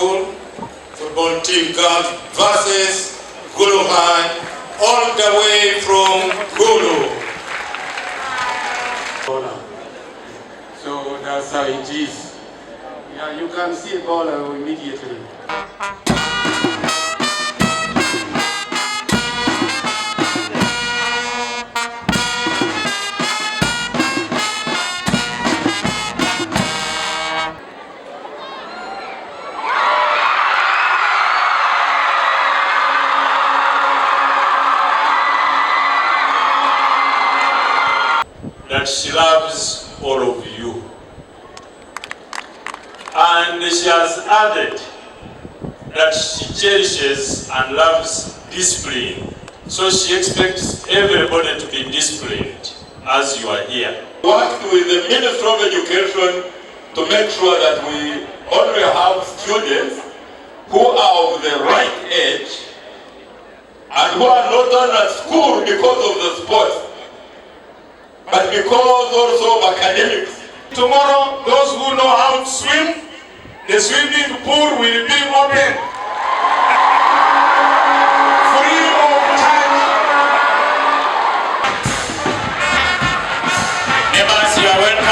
School football team girls versus Gulu High, all the way from Gulu. So that's how it is. Yeah, you can see a ball immediately. That she loves all of you. And she has added that she cherishes and loves discipline. So she expects everybody to be disciplined as you are here. Worked with the Ministry of Education to make sure that we only have students who are of the right age and who are not done at school because of the sports, but because also of academics. Tomorrow, those who know how to swim, the swimming pool will be open.